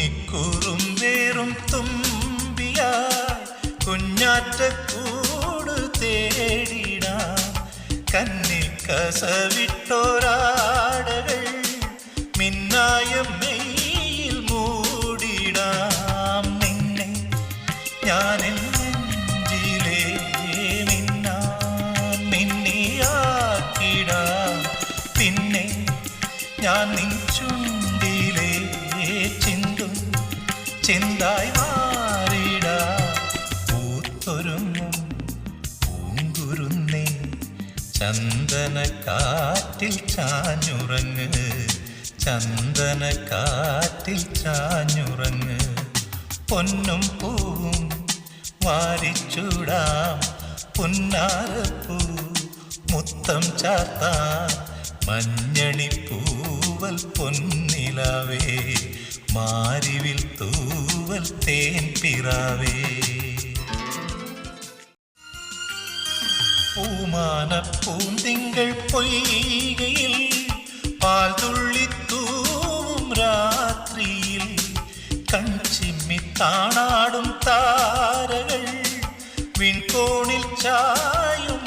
കുഞ്ഞിക്കുറുമ്പേറും തുമ്പിയായി കുഞ്ഞാറ്റക്കൂട് തേടിടാം. കന്നിക്കസവിട്ടോരാടകൾ മിന്നായ മെയ്യിൽ മൂടിടാം. നിന്നെ ഞാൻ നെഞ്ചിലേ മിന്നാൻ മിന്നിയാക്കിടാം. പിന്നെ ഞാൻ നിൻ ചുണ്ടിലേ ചിന്തും ചിന്തായി മാറിടാം. പൂത്തൊരുങ്ങും പൂങ്കുരുന്നേ ചന്ദനക്കാറ്റിൽ ചാഞ്ഞുറങ്ങ്, ചന്ദനക്കാറ്റിൽ ചാഞ്ഞുറങ്ങ്. പൊന്നും പൂവും വാരിച്ചൂടാം, പുന്നാരപ്പൂ മുത്തം ചാർത്താം. മഞ്ഞണിപ്പൂവൽ പൊന്നിലാവേ, മാരിവിൽ തൂവൽ തേൻ പിറാവേ. പൂമാനപ്പൂന്തിങ്കൾ പൊയ്കയിൽ പാൽ തുള്ളിത്തൂവും രാത്രിയിൽ കൺചിമ്മി താണാടും താരകൾ വിൺകോണിൽ ചായും